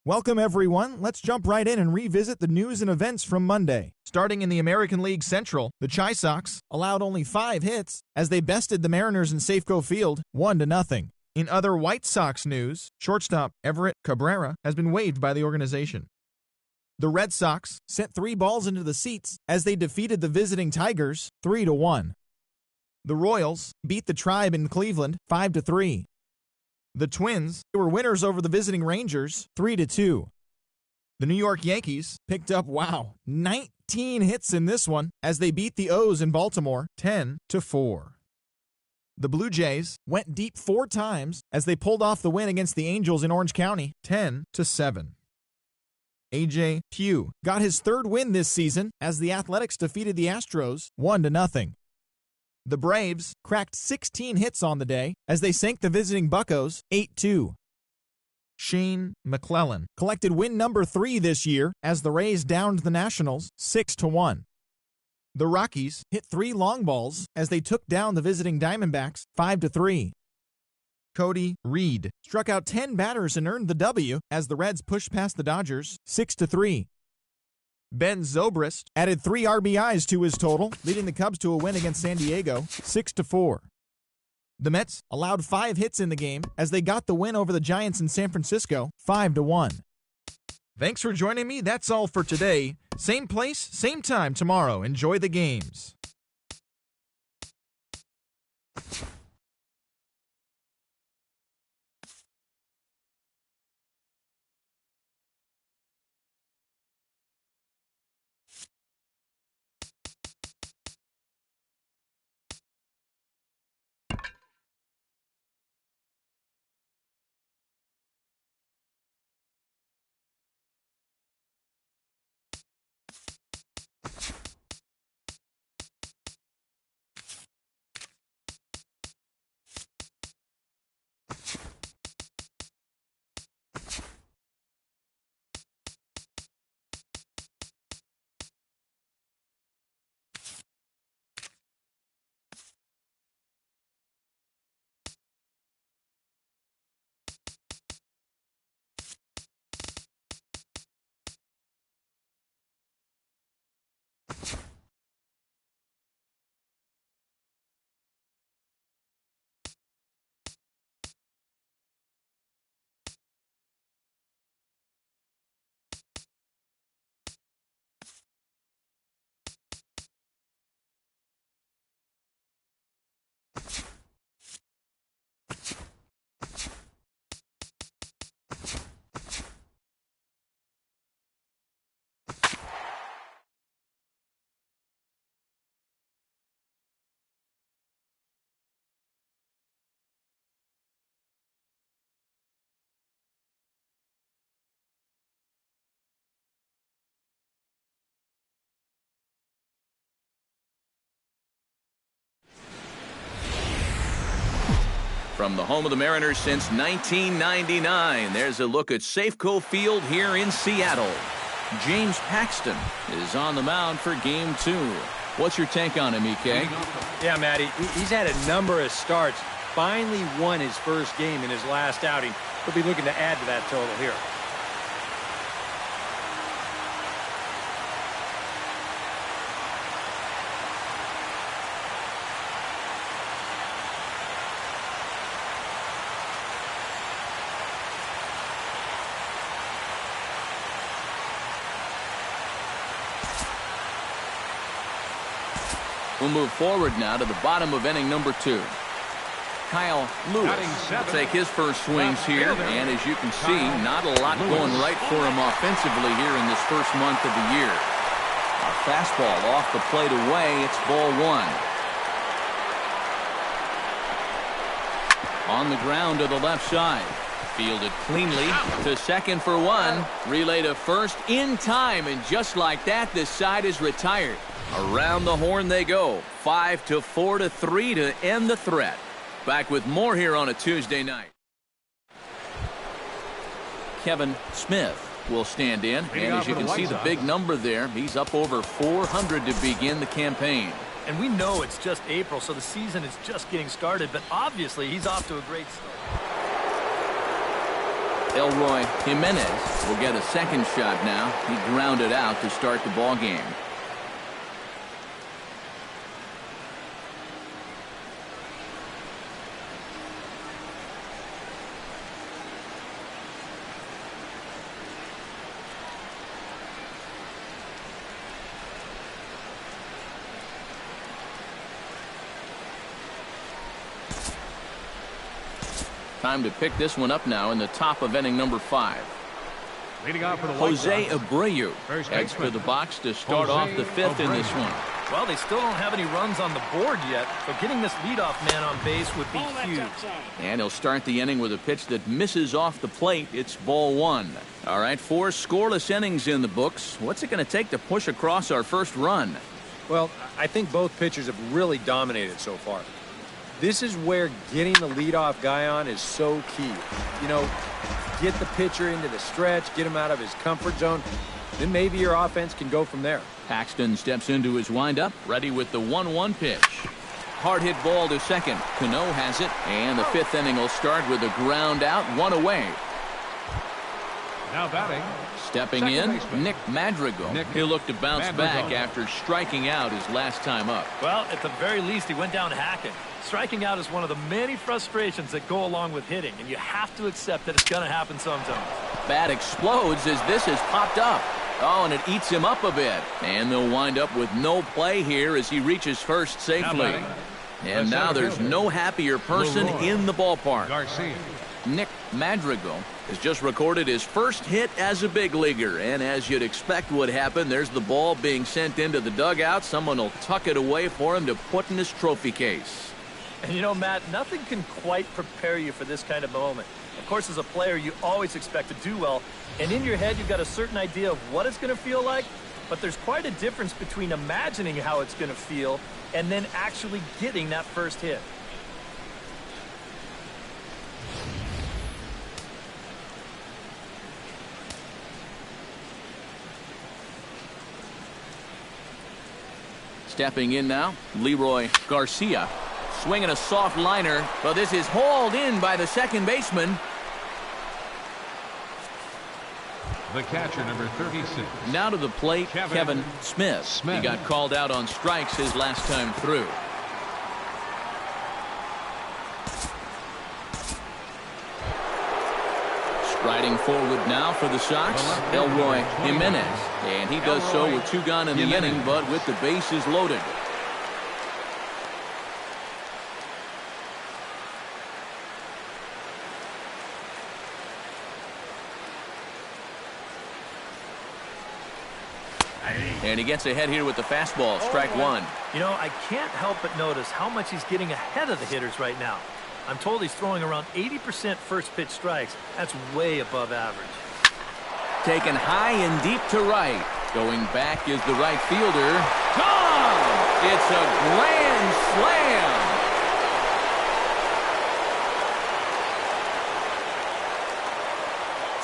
Welcome, everyone. Let's jump right in and revisit the news and events from Monday. Starting in the American League Central, the Chi Sox allowed only 5 hits as they bested the Mariners in Safeco Field 1-0. In other White Sox news, shortstop Everett Cabrera has been waived by the organization. The Red Sox sent 3 balls into the seats as they defeated the visiting Tigers 3-1. The Royals beat the Tribe in Cleveland 5-3. The Twins were winners over the visiting Rangers 3-2. The New York Yankees picked up, 19 hits in this one as they beat the O's in Baltimore 10-4. The Blue Jays went deep 4 times as they pulled off the win against the Angels in Orange County 10-7. A.J. Pugh got his 3rd win this season as the Athletics defeated the Astros 1-0. The Braves cracked 16 hits on the day as they sank the visiting Buccos 8-2. Shane McClellan collected win number 3 this year as the Rays downed the Nationals 6-1. The Rockies hit 3 long balls as they took down the visiting Diamondbacks 5-3. Cody Reed struck out 10 batters and earned the W as the Reds pushed past the Dodgers 6-3. Ben Zobrist added 3 RBIs to his total, leading the Cubs to a win against San Diego 6-4. The Mets allowed 5 hits in the game as they got the win over the Giants in San Francisco 5-1. Thanks for joining me. That's all for today. Same place, same time tomorrow. Enjoy the games. From the home of the Mariners since 1999, there's a look at Safeco Field here in Seattle. James Paxton is on the mound for Game 2. What's your take on him, EK? Yeah, Matty, he's had a number of starts. Finally won his first game in his last outing. He'll be looking to add to that total here. We'll move forward now to the bottom of inning number 2. Kyle Lewis will take his first swings here, and as you can see, not a lot going right for him offensively here in this first month of the year. A fastball off the plate away. It's ball 1. On the ground to the left side. Fielded cleanly to second for 1. Relay to first in time, and just like that, this side is retired. Around the horn they go. 5-4-3 to end the threat. Back with more here on a Tuesday night. Kevin Smith will stand in, and as you can see the big number there, he's up over 400 to begin the campaign. And we know it's just April, so the season is just getting started, but obviously he's off to a great start. Elroy Jimenez will get a second shot now. He grounded out to start the ball game. Time to pick this one up now in the top of inning number 5. Leading off for the White Jose Sox, Abreu heads for the box to start off the 5th in this one. Well, they still don't have any runs on the board yet, so getting this leadoff man on base would be huge. And he'll start the inning with a pitch that misses off the plate. It's ball 1. All right, 4 scoreless innings in the books. What's it going to take to push across our first run? Well, I think both pitchers have really dominated so far. This is where getting the leadoff guy on is so key. You know, get the pitcher into the stretch, get him out of his comfort zone, then maybe your offense can go from there. Paxton steps into his windup, ready with the 1-1 pitch. Hard hit ball to second. Cano has it, and the 5th inning will start with a ground out, 1 away. now batting. Stepping in, Nick Madrigal. He'll look to bounce back after striking out his last time up. Well, at the very least, he went down hacking. Striking out is one of the many frustrations that go along with hitting, and you have to accept that it's going to happen sometimes. Bat explodes as this has popped up. Oh, and it eats him up a bit. And they'll wind up with no play here as he reaches first safely. And now there's no happier person in the ballpark. Garcia. Nick Madrigal has just recorded his first hit as a big leaguer. And as you'd expect would happen, there's the ball being sent into the dugout. Someone will tuck it away for him to put in his trophy case. And you know, Matt, nothing can quite prepare you for this kind of moment. Of course, as a player, you always expect to do well. And in your head, you've got a certain idea of what it's going to feel like. But there's quite a difference between imagining how it's going to feel and then actually getting that first hit. Stepping in now, Leroy Garcia. Swinging a soft liner, but this is hauled in by the second baseman. The catcher, number 36. Now to the plate, Kevin Smith. He got called out on strikes his last time through. Striding forward now for the Sox, Elroy Jimenez. And he does so with 2 gone in the inning, but with the bases loaded. And he gets ahead here with the fastball, strike 1. You know, I can't help but notice how much he's getting ahead of the hitters right now. I'm told he's throwing around 80% first pitch strikes. That's way above average. Taken high and deep to right. Going back is the right fielder. Gone! It's a grand slam!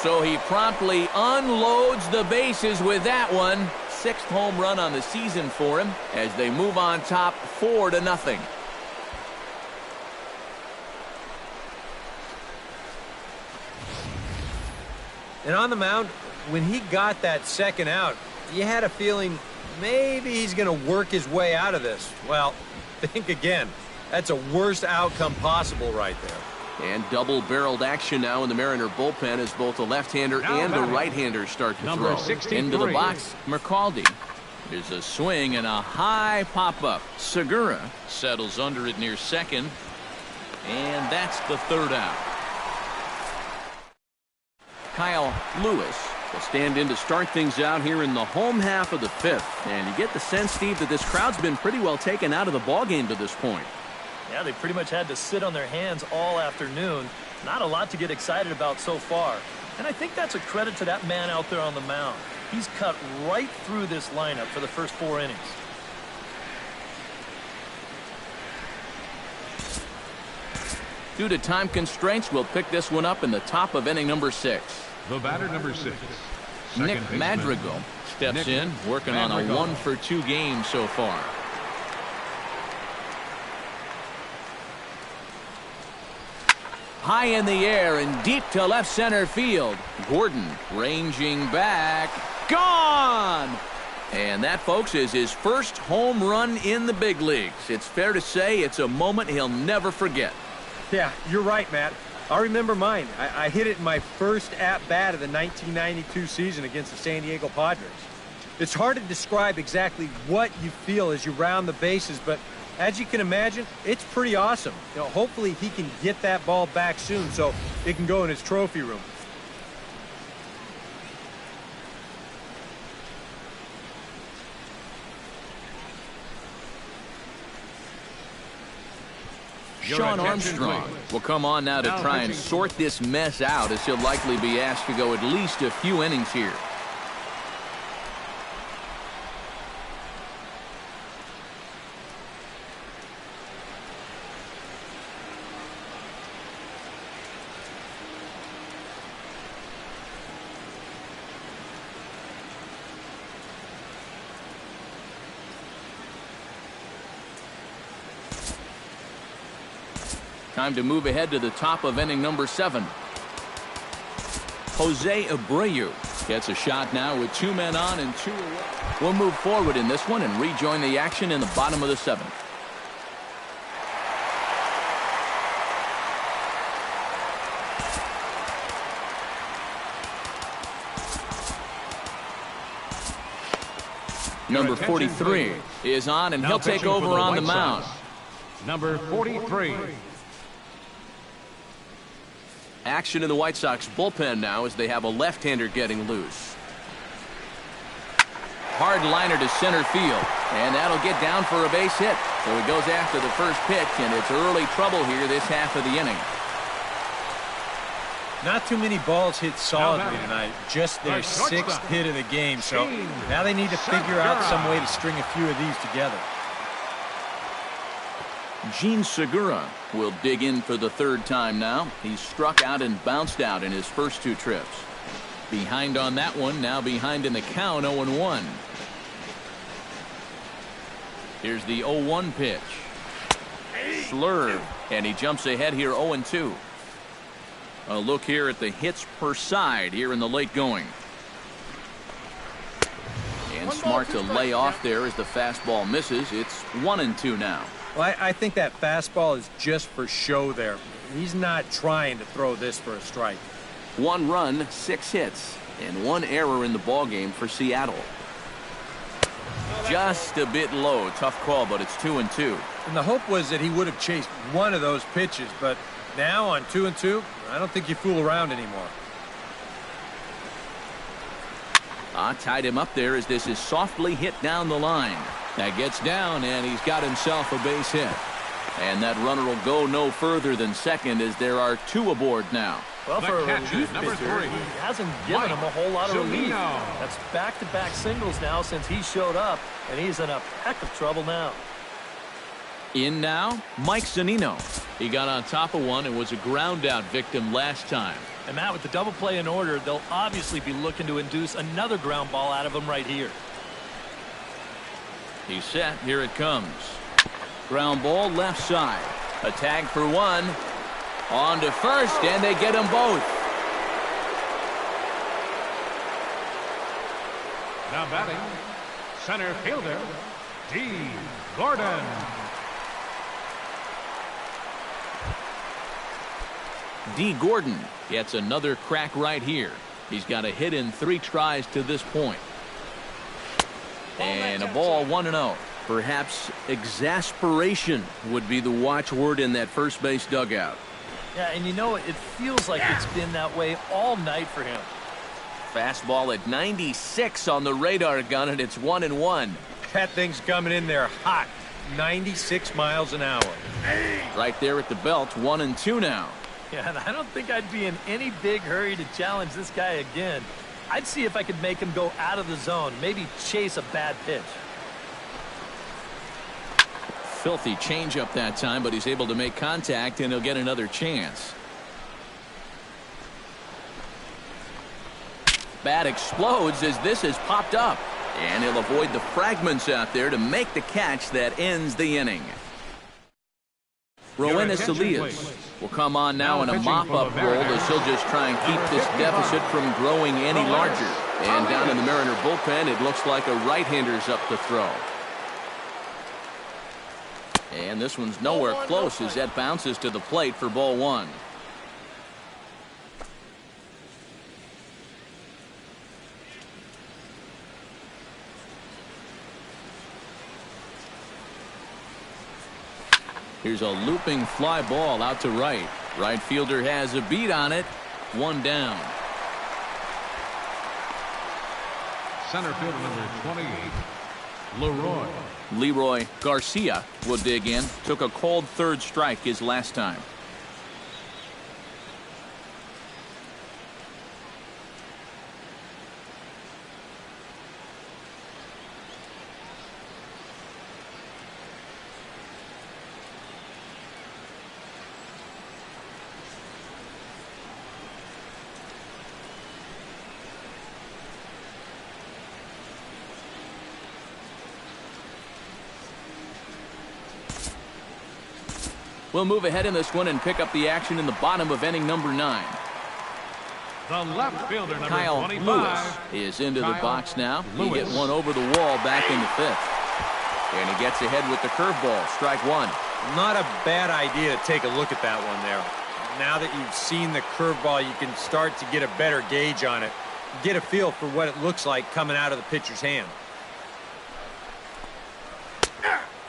So he promptly unloads the bases with that one. 6th home run on the season for him as they move on top 4-0. And on the mound, when he got that second out, you had a feeling maybe he's going to work his way out of this. Well, think again. That's a worst outcome possible right there. And double-barreled action now in the Mariner bullpen as both the left-hander and the right-hander start to throw. 63. Into the box, McCaldy. There's a swing and a high pop-up. Segura settles under it near second. And that's the 3rd out. Kyle Lewis will stand in to start things out here in the home half of the 5th. And you get the sense, Steve, that this crowd's been pretty well taken out of the ballgame to this point. Yeah, they pretty much had to sit on their hands all afternoon. Not a lot to get excited about so far. And I think that's a credit to that man out there on the mound. He's cut right through this lineup for the first 4 innings. Due to time constraints, we'll pick this one up in the top of inning number 6. The batter, number 6. Nick Madrigal steps in, working on a 1-for-2 game so far. High in the air and deep to left center field. Gordon ranging back. Gone! And that, folks, is his first home run in the big leagues. It's fair to say it's a moment he'll never forget. Yeah, you're right, Matt. I remember mine. I hit it in my first at-bat of the 1992 season against the San Diego Padres. It's hard to describe exactly what you feel as you round the bases, but as you can imagine, it's pretty awesome. Hopefully he can get that ball back soon so it can go in his trophy room. Sean Armstrong will come on now to try and sort this mess out, as he'll likely be asked to go at least a few innings here. Time to move ahead to the top of inning number 7. Jose Abreu gets a shot now with 2 men on and 2 away. We'll move forward in this one and rejoin the action in the bottom of the 7th. Number 43 is on, and he'll take over on the mound. Number 43. Action in the White Sox bullpen now as they have a left-hander getting loose. Hard liner to center field, and that'll get down for a base hit. So he goes after the first pitch, and it's early trouble here this half of the inning. Not too many balls hit solidly tonight, just their 6th hit of the game, so now they need to figure out some way to string a few of these together. Gene Segura will dig in for the 3rd time now. He's struck out and bounced out in his first 2 trips. Behind on that one, now behind in the count, 0-1. Here's the 0-1 pitch. Slurve, and he jumps ahead here 0-2. A look here at the hits per side here in the late going. And smart to lay off there as the fastball misses. It's 1-2 now. Well, I think that fastball is just for show there. He's not trying to throw this for a strike. 1 run, 6 hits, and 1 error in the ballgame for Seattle. Just a bit low. Tough call, but it's 2-2. And the hope was that he would have chased one of those pitches, but now on 2-2, I don't think you fool around anymore. Tied him up there as this is softly hit down the line. That gets down, and he's got himself a base hit. And that runner will go no further than second as there are 2 aboard now. Well, for a relief pitcher, he hasn't given him a whole lot of relief. That's back-to-back singles now since he showed up, and he's in a heck of trouble now. In now, Mike Zunino. He got on top of one and was a ground-out victim last time. And Matt, with the double play in order, they'll obviously be looking to induce another ground ball out of him right here. He's set. Here it comes. Ground ball left side. A tag for 1. On to first, and they get them both. Now batting, center fielder, D. Gordon. D. Gordon gets another crack right here. He's got a hit in 3 tries to this point. And a ball 1-0. Perhaps exasperation would be the watchword in that first base dugout. Yeah, and you know, it feels like it's been that way all night for him. Fastball at 96 on the radar gun, and it's 1-1. That thing's coming in there hot. 96 miles an hour. Right there at the belt, 1-2 now. Yeah, and I don't think I'd be in any big hurry to challenge this guy again. I'd see if I could make him go out of the zone, maybe chase a bad pitch. Filthy changeup that time, but he's able to make contact, and he'll get another chance. Bat explodes as this has popped up, and he'll avoid the fragments out there to make the catch that ends the inning. Roenis Elias will come on now in a pitching mop-up for the role Mariners, as he'll just try and keep number this 55, deficit from growing any larger. And down in the Ramirez. Mariner bullpen, it looks like a right-hander's up to throw. And this one's nowhere close as that bounces to the plate for ball one. Here's a looping fly ball out to right. Right fielder has a beat on it. One down. Center fielder number 28, Leroy. Leroy Garcia will dig in. Took a called third strike his last time. We'll move ahead in this one and pick up the action in the bottom of inning number 9. The left fielder number Kyle 25. Lewis is into the Kyle box now. He Lewis. hit one over the wall back in the 5th. And he gets ahead with the curveball. Strike one. Not a bad idea to take a look at that one there. Now that you've seen the curveball, you can start to get a better gauge on it. Get a feel for what it looks like coming out of the pitcher's hand.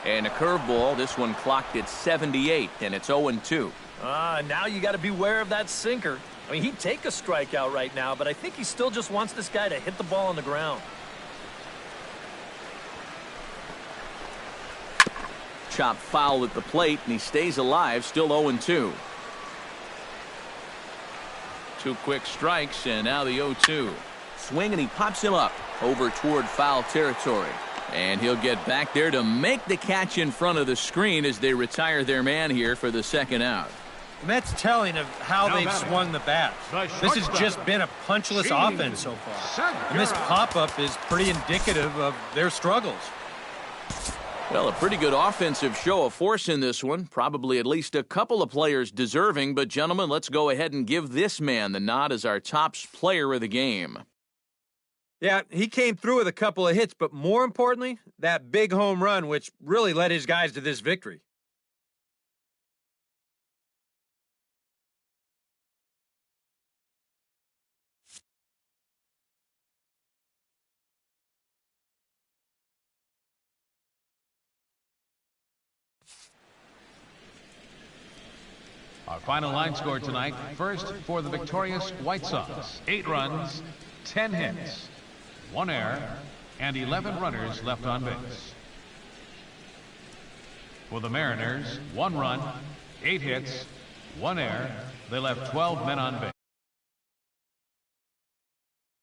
And a curveball. This one clocked at 78, and it's 0-2. Now you got to beware of that sinker. I mean, he'd take a strikeout right now, but I think he still just wants this guy to hit the ball on the ground. Chop foul at the plate, and he stays alive, still 0-2. 2 quick strikes, and now the 0-2. Swing, and he pops him up over toward foul territory. And he'll get back there to make the catch in front of the screen as they retire their man here for the second out. And that's telling of how Now they've batting. swung the bat. The This has shortstop, just been a punchless offense so far. And this pop-up is pretty indicative of their struggles. Well, a pretty good offensive show of force in this one. Probably at least a couple of players deserving. But, gentlemen, let's go ahead and give this man the nod as our top player of the game. Yeah, he came through with a couple of hits, but more importantly, that big home run, which really led his guys to this victory. Our final line score tonight. First for the victorious White Sox. 8 runs, 10 hits, 1 error, and 11 runners left on base. For the Mariners, 1 run, 8 hits, 1 error. They left 12 men on base.